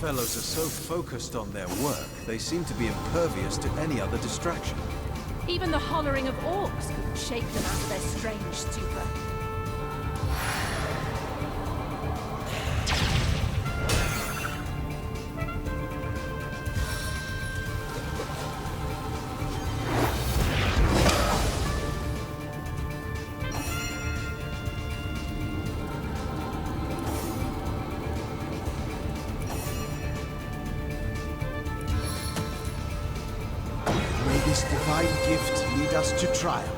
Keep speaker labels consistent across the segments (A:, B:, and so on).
A: fellows are so focused on their work, they seem to be impervious to any other distraction.
B: Even the hollering of orcs couldn't shake them out of their strange stupor.
C: This divine gift lead us to triumph.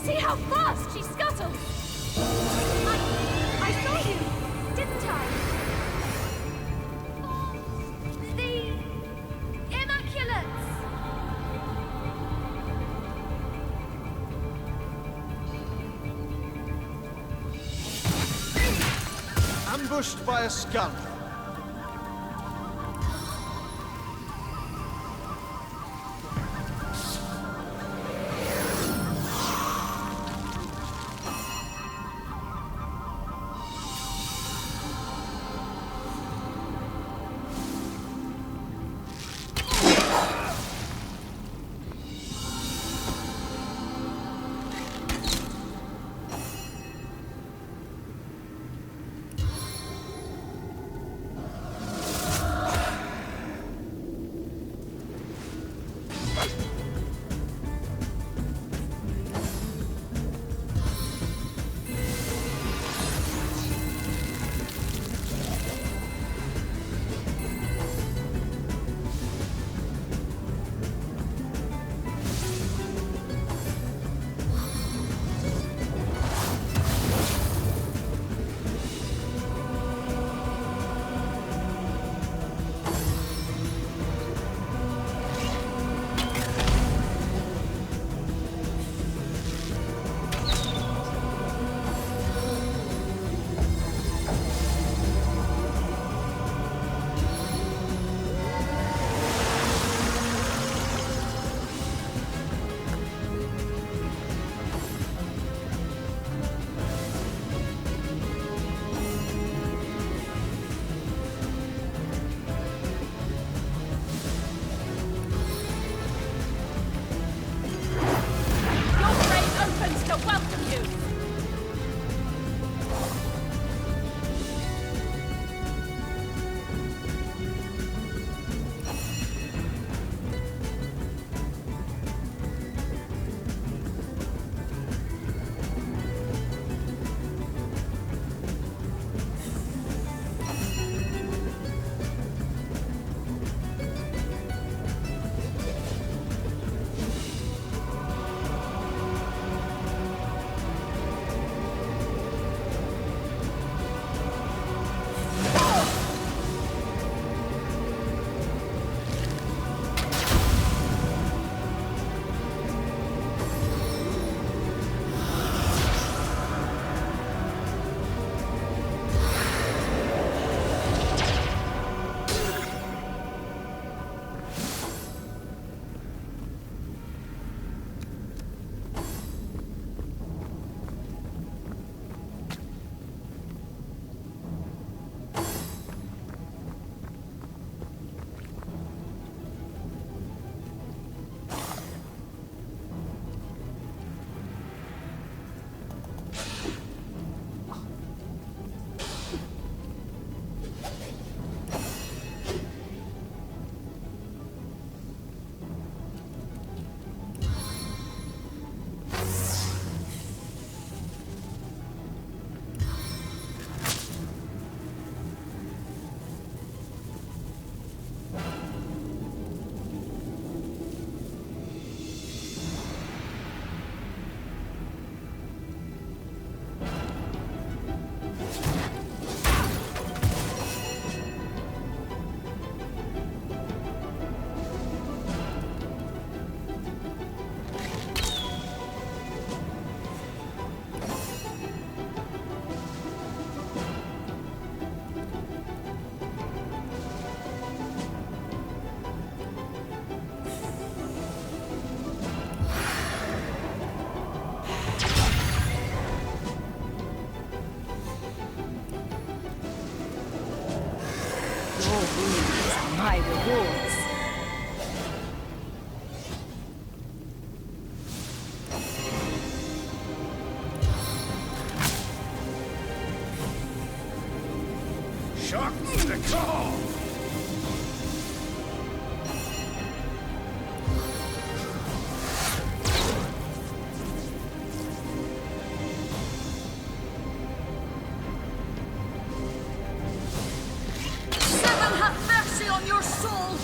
B: See how fast she scuttles! I saw you, didn't I? The Immaculates!
C: Ambushed by a scoundrel.
B: Your wounds are my rewards.
C: Shocked to the core!
B: Heaven have mercy on your soul!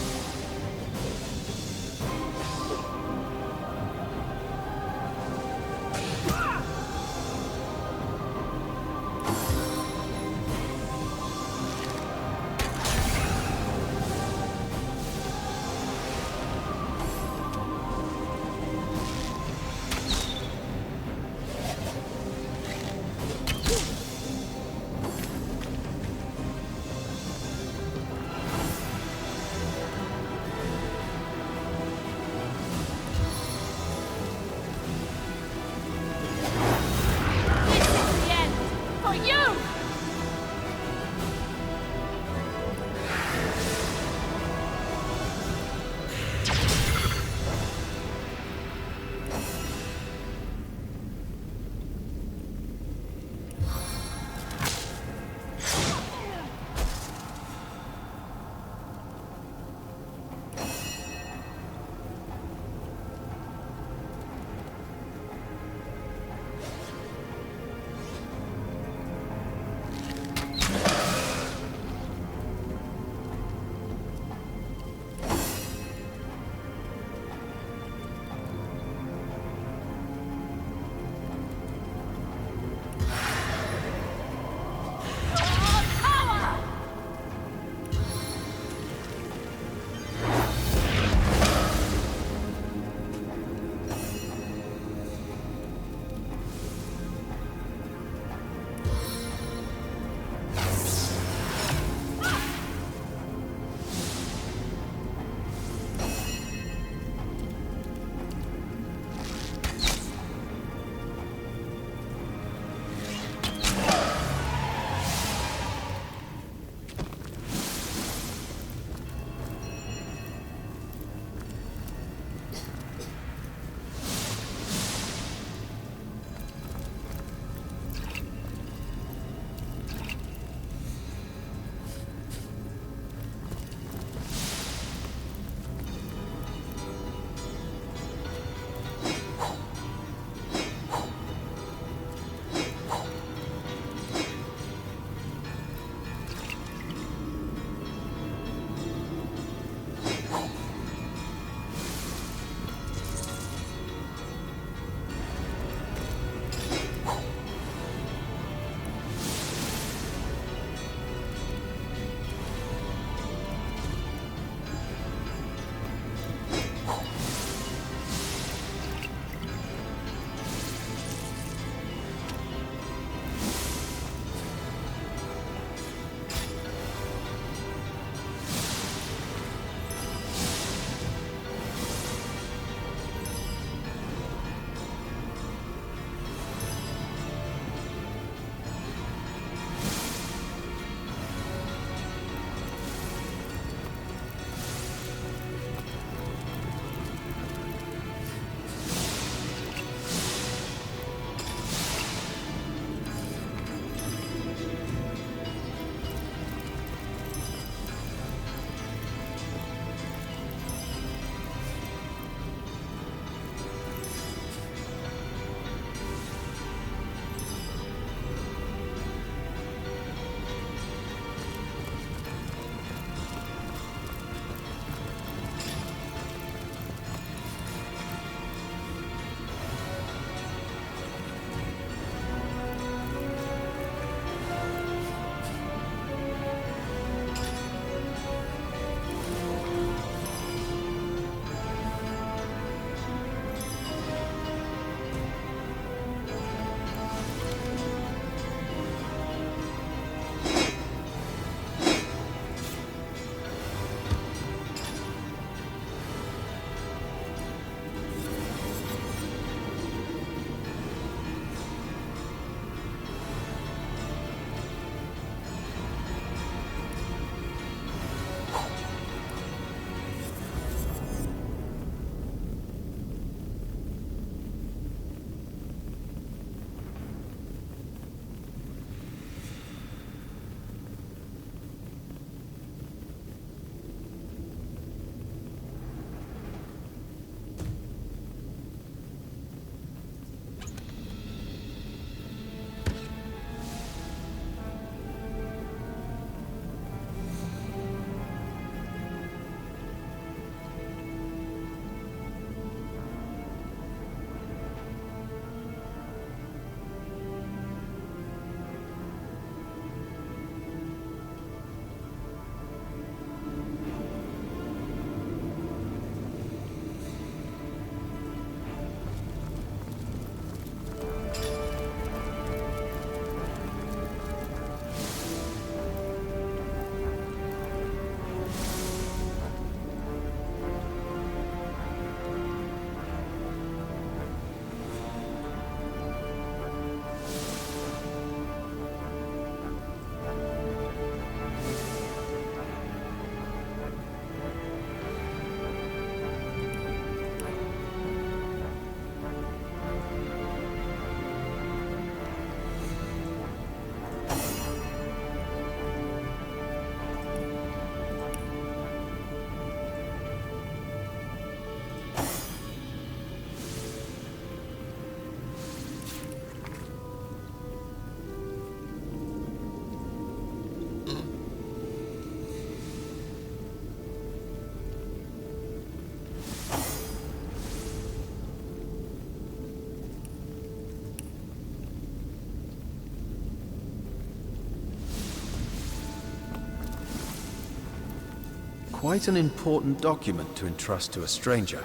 A: quite an important document to entrust to a stranger.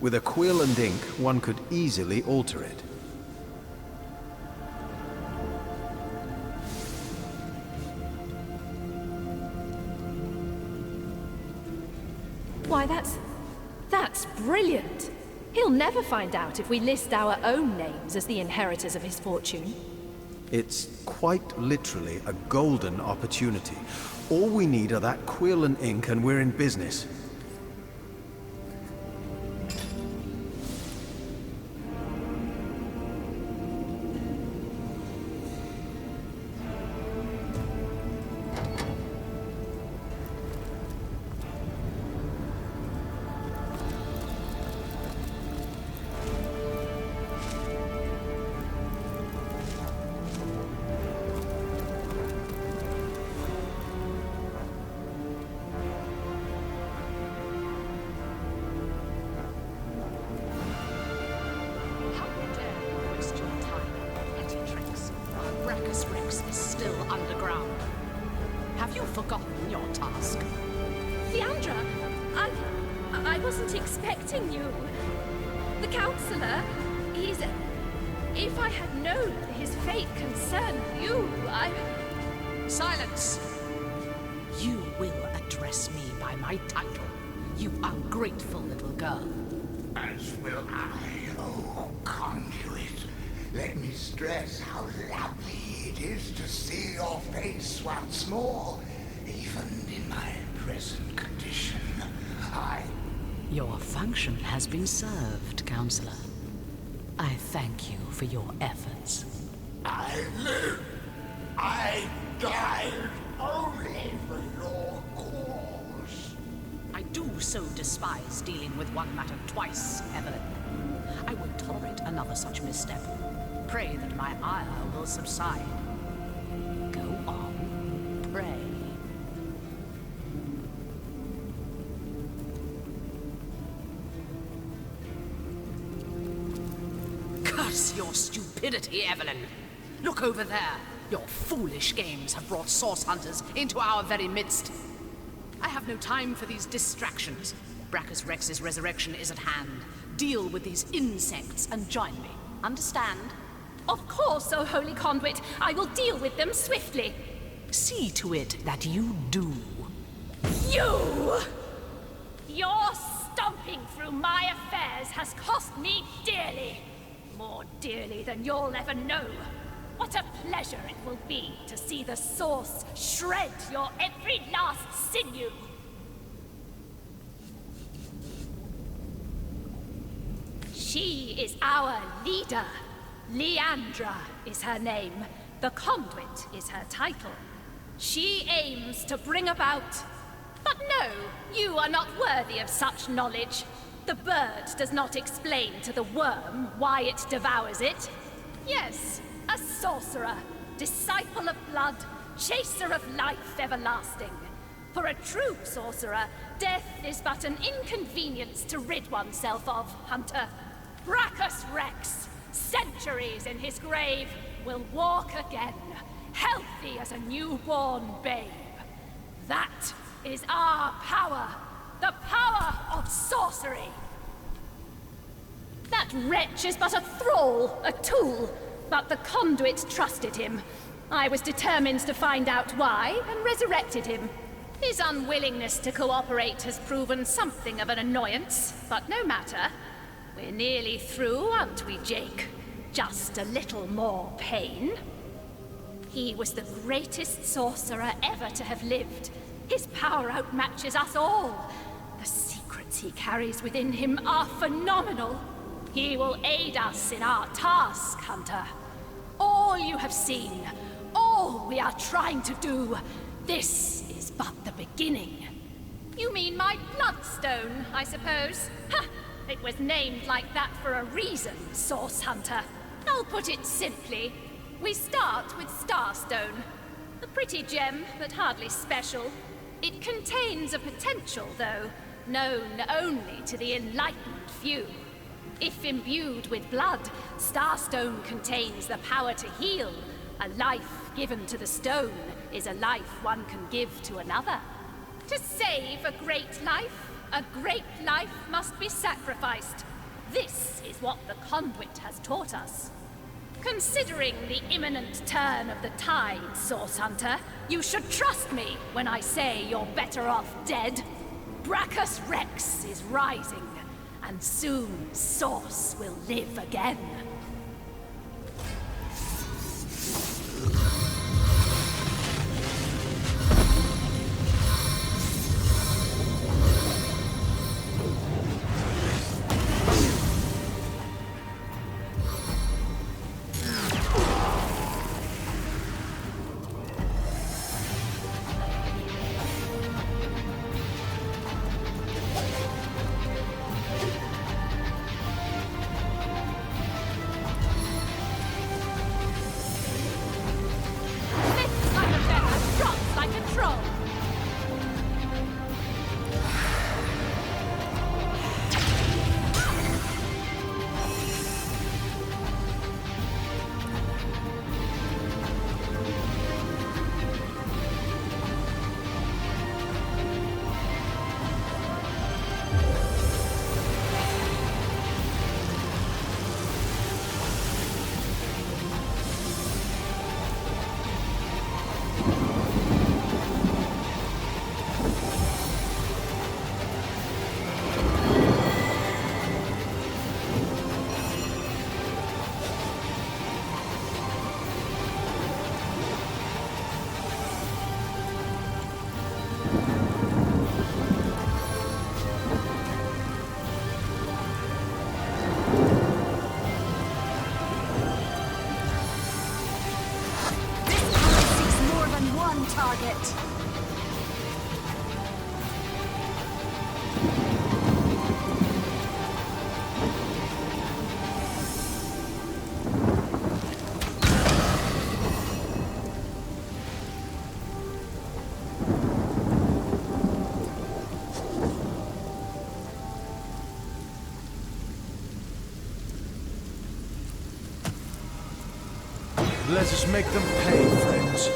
A: With a quill and ink, one could easily alter it.
B: Why, that's brilliant. He'll never find out if we list our own names as the inheritors of his fortune.
A: It's quite literally a golden opportunity. All we need are that quill and ink and we're in business.
D: Is still underground. Have you forgotten your task?
B: Leandra, I wasn't expecting you. The Counselor, he's... If I had known his fate concerned you,
D: Silence! You will address me by my title, you ungrateful little girl.
E: As will I, oh conduit. Let me stress how lovely it is to see your face once more, even in my present condition.
D: Your function has been served, Counselor. I thank you for your efforts.
E: I live. I died only for your cause.
D: I do so despise dealing with one matter twice, Evelyn. I won't tolerate another such misstep. Pray that my ire will subside. Go on, pray. Curse your stupidity, Evelyn! Look over there! Your foolish games have brought source hunters into our very midst. I have no time for these distractions. Brachus Rex's resurrection is at hand. Deal with these insects and join me. Understand?
B: Of course, O Holy Conduit. I will deal with them swiftly.
D: See to it that you do.
B: You! Your stomping through my affairs has cost me dearly. More dearly than you'll ever know. What a pleasure it will be to see the Source shred your every last sinew. She is our leader. Leandra is her name. The Conduit is her title. She aims to bring about... But no, you are not worthy of such knowledge. The bird does not explain to the worm why it devours it. Yes, a sorcerer, disciple of blood, chaser of life everlasting. For a true sorcerer, death is but an inconvenience to rid oneself of, Hunter. Brachus Rex, centuries in his grave, will walk again, healthy as a newborn babe. That is our power, the power of sorcery. That wretch is but a thrall, a tool, but the Conduit trusted him. I was determined to find out why, and resurrected him. His unwillingness to cooperate has proven something of an annoyance, but no matter. We're nearly through, aren't we, Jake? Just a little more pain. He was the greatest sorcerer ever to have lived. His power outmatches us all. The secrets he carries within him are phenomenal. He will aid us in our task, Hunter. All you have seen, all we are trying to do, this is but the beginning. You mean my bloodstone, I suppose? Ha! It was named like that for a reason, Source Hunter. I'll put it simply. We start with Starstone. A pretty gem, but hardly special. It contains a potential, though, known only to the enlightened few. If imbued with blood, Starstone contains the power to heal. A life given to the stone is a life one can give to another. To save a great life must be sacrificed. This is what the Conduit has taught us. Considering the imminent turn of the tide, Source Hunter, you should trust me when I say you're better off dead. Brachus Rex is rising, and soon Source will live again.
F: Target.
C: Let us make them pay, friends.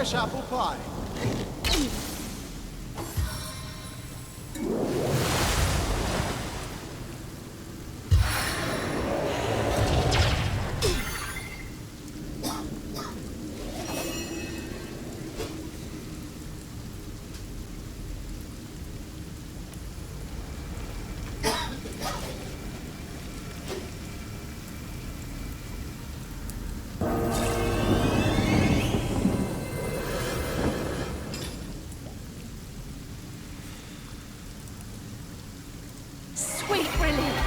C: fresh apple pie.
B: Sweet relief.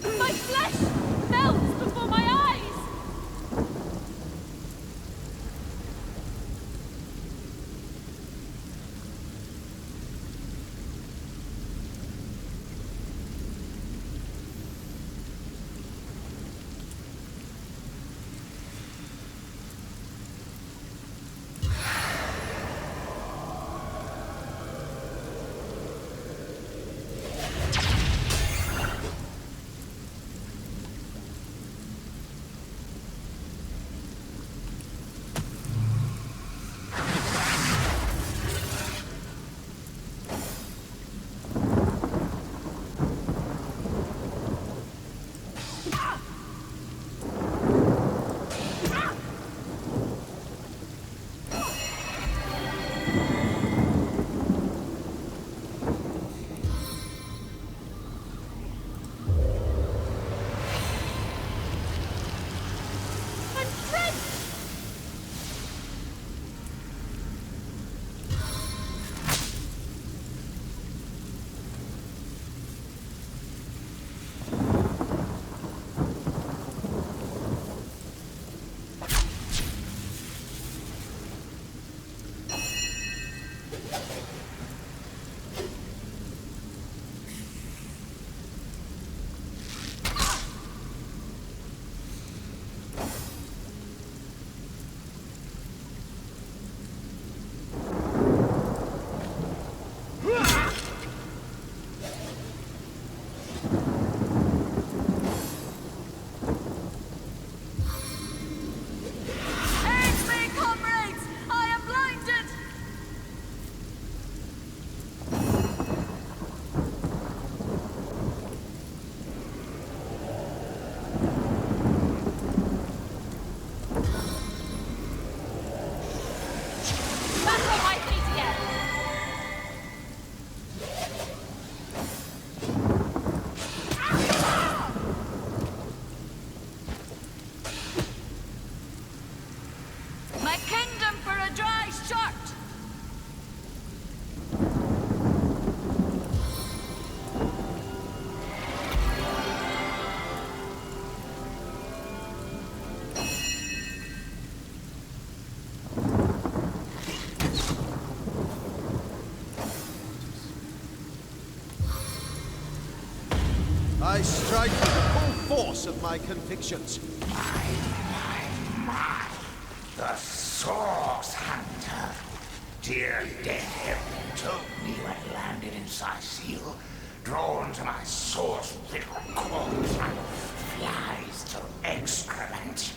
B: My flesh melts before my eyes!
C: I strike with the full force of my convictions.
E: My, the Source Hunter. dear dead Evelyn told me when he landed in Sicile, drawn to my source-riddled corpse like flies to excrement.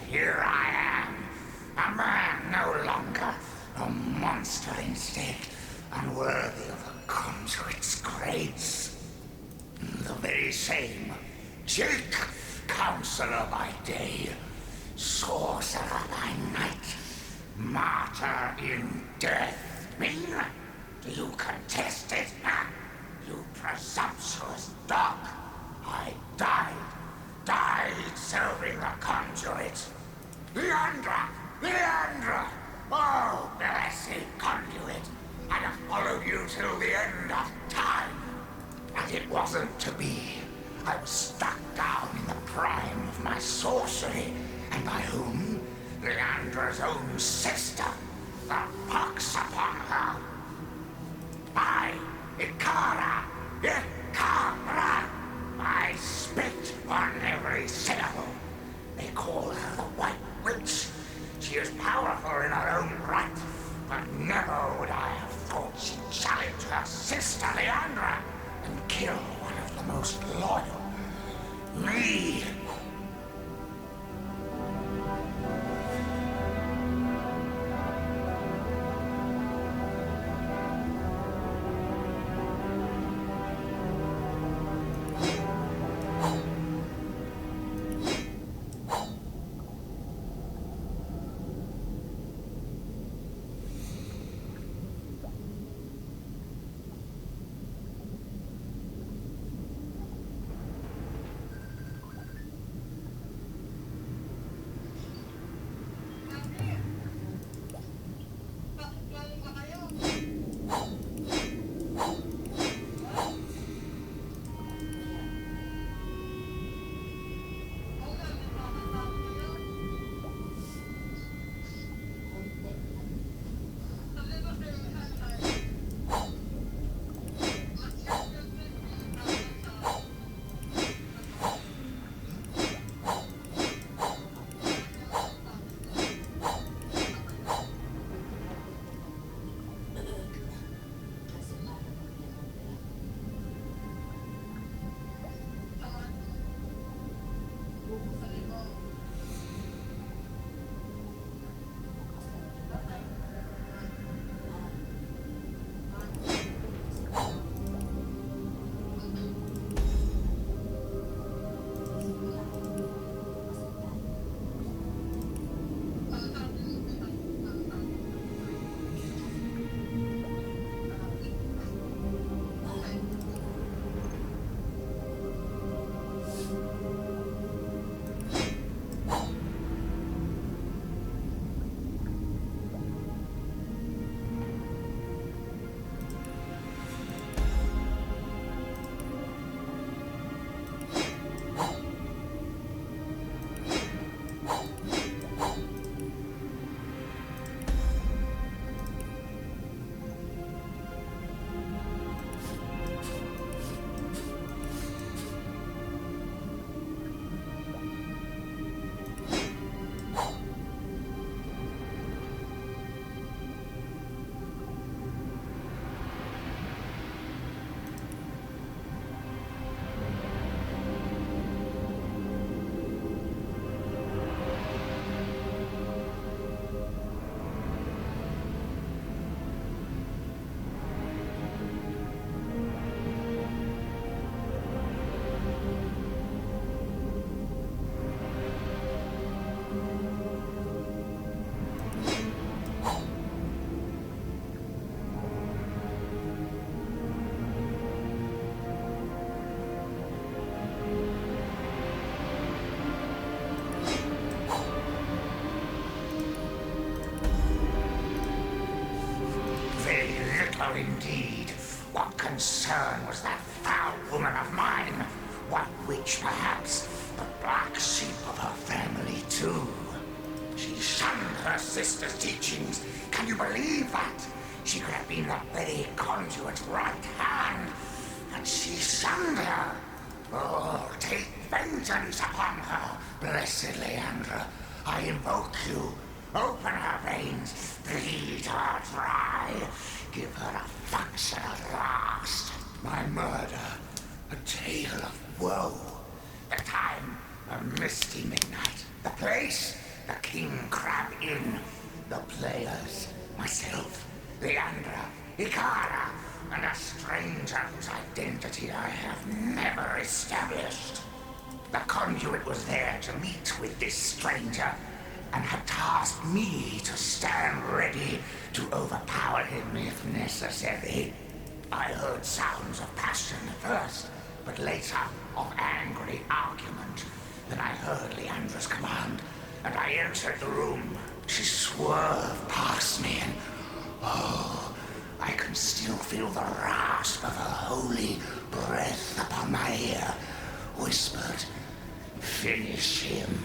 E: Here I am, a man no longer, a monster instead, unworthy of a conduit's grace. The very same, Jake, counselor by day, sorcerer by night, martyr in death. Me? Do you contest it, huh? You presumptuous dog. I died serving the conduit. Leandra! Leandra! Oh, blessed conduit! I'd have followed you till the end of time. But it wasn't to be. I was stuck down in the prime of my sorcery. And by whom? Leandra's own sister. The pox upon her. I, Ikara! Ikara! I spit on every syllable. They call her the White Witch. She is powerful in her own right, but never would I have thought she'd challenge her sister Leandra and kill one of the most loyal. Me! little indeed. What concern was that foul woman of mine? What witch, perhaps? The black sheep of her family, too. She shunned her sister's teachings. Can you believe that? She could have been the very conduit's right hand, but she shunned her. Oh, take vengeance upon her, blessed Leandra. I invoke you. Open her veins, bleed her dry. Give her a function at last. My murder, a tale of woe. The time, a misty midnight. The place, the King Crab Inn. The players, myself, Leandra, Ikara, and a stranger whose identity I have never established. The conduit was there to meet with this stranger, and had tasked me to stand ready to overpower him if necessary. I heard sounds of passion at first, but later of angry argument. Then I heard Leandra's command, and I entered the room. She swerved past me, and oh, I can still feel the rasp of her holy breath upon my ear. Whispered, "Finish him."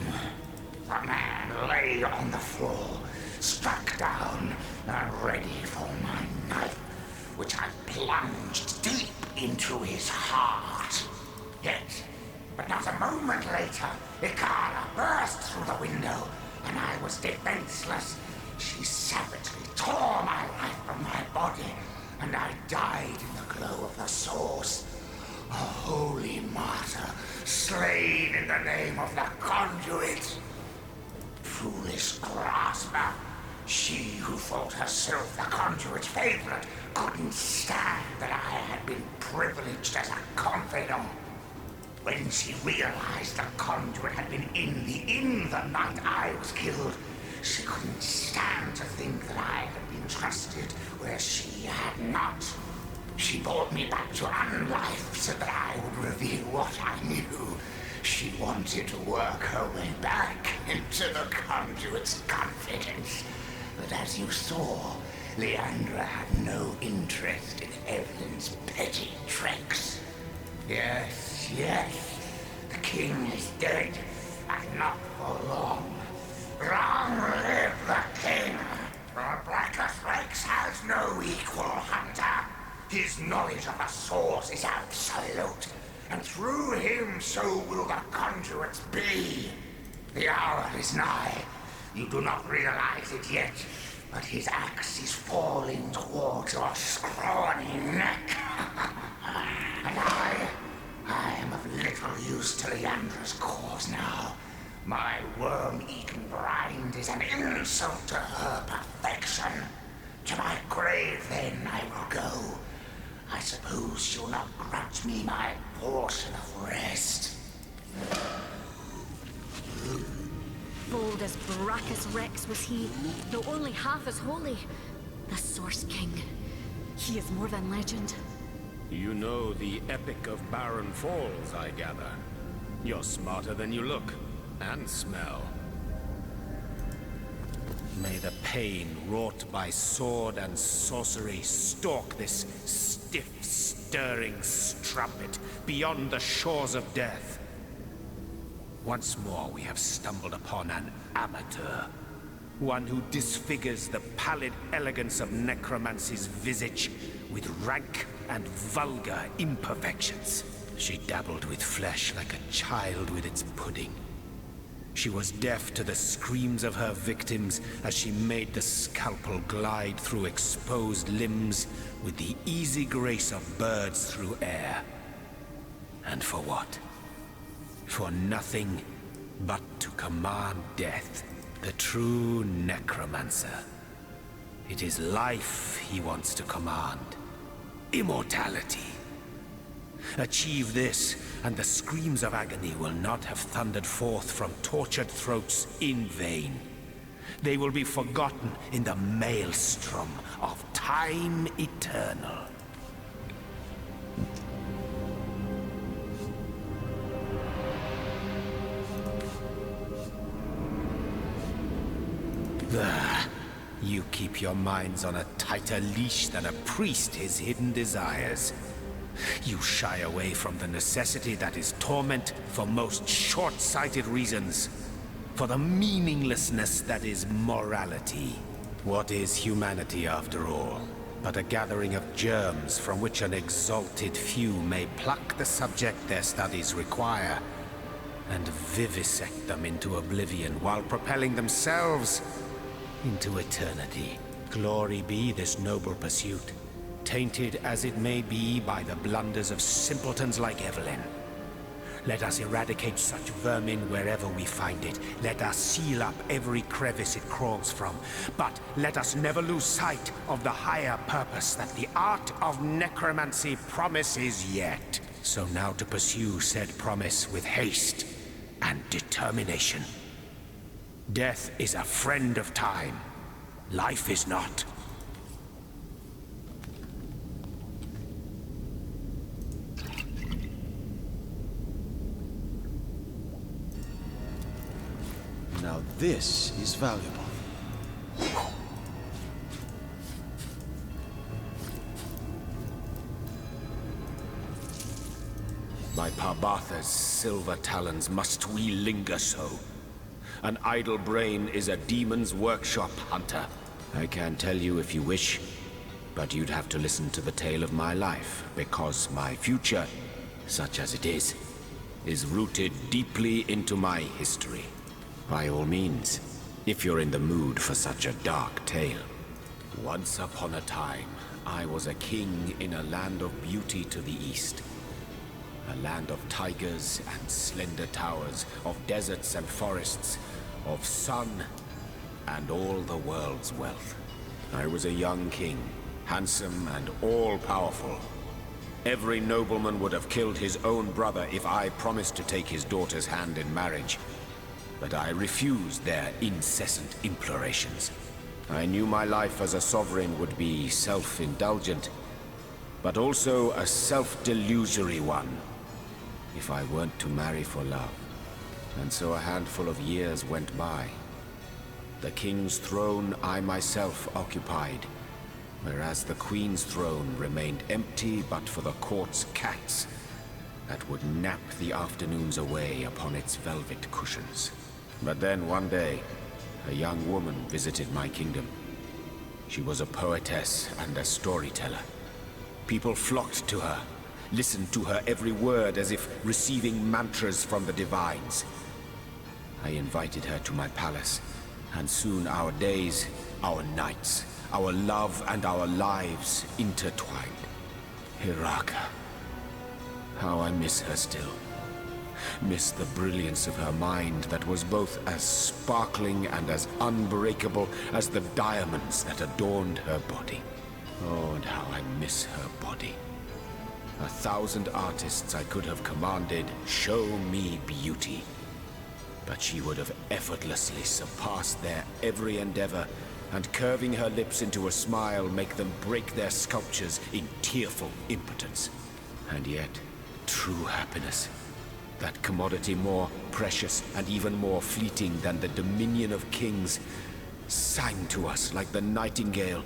E: The man lay on the floor, struck down, and ready for my knife, which I plunged deep into his heart. Yet, but not a moment later, Ikara burst through the window, and I was defenseless. She savagely tore my life from my body, and I died in the glow of the source. A holy martyr, slain in the name of the conduit. Foolish grasper. She who thought herself the conduit's favorite couldn't stand that I had been privileged as a confidant. When she realized the conduit had been in the inn the night I was killed, she couldn't stand to think that I had been trusted where she had not. She brought me back to unlife so that I would reveal what I knew. She wanted to work her way back into the conduit's confidence. But as you saw, Leandra had no interest in Evelyn's petty tricks. Yes, the king is dead, and not for long. Long live the king! The Blackest Rex has no equal, Hunter. His knowledge of the source is absolute, and through him so will the conduits be. The hour is nigh. You do not realize it yet, but his axe is falling towards your scrawny neck. And I am of little use to Leandra's cause now. My worm-eaten bride is an insult to her perfection. To my grave, then, I will go. I suppose you'll not grudge me my portion of rest.
F: Bold as Brachus Rex was he, though only half as holy. The Source King. He is more than legend.
G: You know the Epic of Barren Falls, I gather. You're smarter than you look, and smell. May the pain wrought by sword and sorcery stalk this stiff, stirring strumpet beyond the shores of death. Once more we have stumbled upon an amateur. One who disfigures the pallid elegance of necromancy's visage with rank and vulgar imperfections. She dabbled with flesh like a child with its pudding. She was deaf to the screams of her victims as she made the scalpel glide through exposed limbs with the easy grace of birds through air. And for what? For nothing but to command death, the true necromancer. It is life he wants to command. Immortality. Achieve this, and the screams of agony will not have thundered forth from tortured throats in vain. They will be forgotten in the maelstrom of time eternal. There. You keep your minds on a tighter leash than a priest his hidden desires. You shy away from the necessity that is torment for most short-sighted reasons, for the meaninglessness that is morality. What is humanity, after all, but a gathering of germs from which an exalted few may pluck the subject their studies require and vivisect them into oblivion while propelling themselves into eternity. Glory be this noble pursuit, tainted as it may be by the blunders of simpletons like Evelyn. Let us eradicate such vermin wherever we find it. Let us seal up every crevice it crawls from. But let us never lose sight of the higher purpose that the art of necromancy promises yet. So now to pursue said promise with haste and determination. Death is a friend of time. Life is not.
C: Now this is valuable.
G: By Parbatha's silver talons must we linger so? An idle brain is a demon's workshop, Hunter. I can tell you if you wish, but you'd have to listen to the tale of my life, because my future, such as it is rooted deeply into my history. By all means, if you're in the mood for such a dark tale. Once upon a time, I was a king in a land of beauty to the east. A land of tigers and slender towers, of deserts and forests, of sun and all the world's wealth. I was a young king, handsome and all-powerful. Every nobleman would have killed his own brother if I promised to take his daughter's hand in marriage. But I refused their incessant implorations. I knew my life as a sovereign would be self-indulgent, but also a self-delusory one, if I weren't to marry for love. And so a handful of years went by. The king's throne I myself occupied, whereas the queen's throne remained empty but for the court's cats that would nap the afternoons away upon its velvet cushions. But then one day, a young woman visited my kingdom. She was a poetess and a storyteller. People flocked to her, listened to her every word as if receiving mantras from the divines. I invited her to my palace, and soon our days, our nights, our love and our lives intertwined. Hiraka. How I miss her still. Miss the brilliance of her mind that was both as sparkling and as unbreakable as the diamonds that adorned her body. Oh, and how I miss her body. 1,000 artists I could have commanded, show me beauty. But she would have effortlessly surpassed their every endeavor, and curving her lips into a smile make them break their sculptures in tearful impotence. And yet, true happiness, that commodity more precious and even more fleeting than the dominion of kings, sang to us like the nightingale,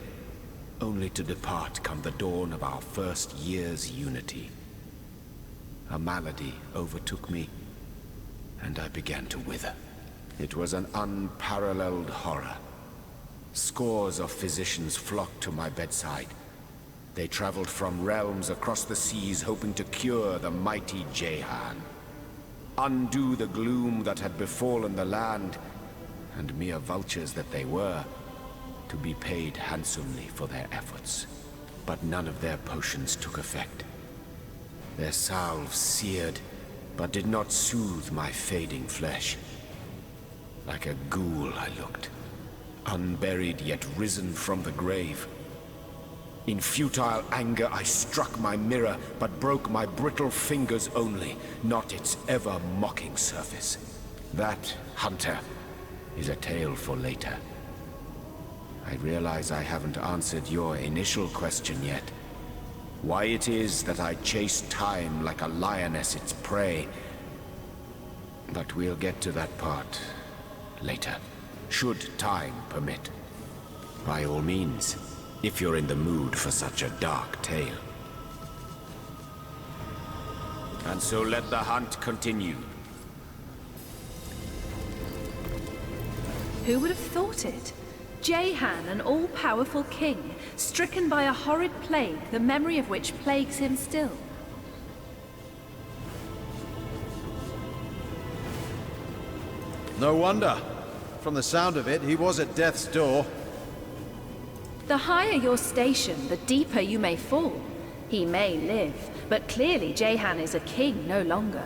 G: only to depart come the dawn of our first year's unity. A malady overtook me, and I began to wither. It was an unparalleled horror. Scores of physicians flocked to my bedside. They traveled from realms across the seas hoping to cure the mighty Jehan, undo the gloom that had befallen the land, and mere vultures that they were, to be paid handsomely for their efforts. But none of their potions took effect. Their salves seared, but did not soothe my fading flesh. Like a ghoul I looked, unburied yet risen from the grave. In futile anger I struck my mirror, but broke my brittle fingers only, not its ever-mocking surface. That, Hunter, is a tale for later. I realize I haven't answered your initial question yet. Why it is that I chase time like a lioness its prey. But we'll get to that part later, should time permit. By all means, if you're in the mood for such a dark tale. And so let the hunt continue.
H: Who would have thought it? Jehan, an all-powerful king, stricken by a horrid plague, the memory of which plagues him still.
A: No wonder. From the sound of it, he was at death's door.
H: The higher your station, the deeper you may fall. He may live, but clearly Jehan is a king no longer.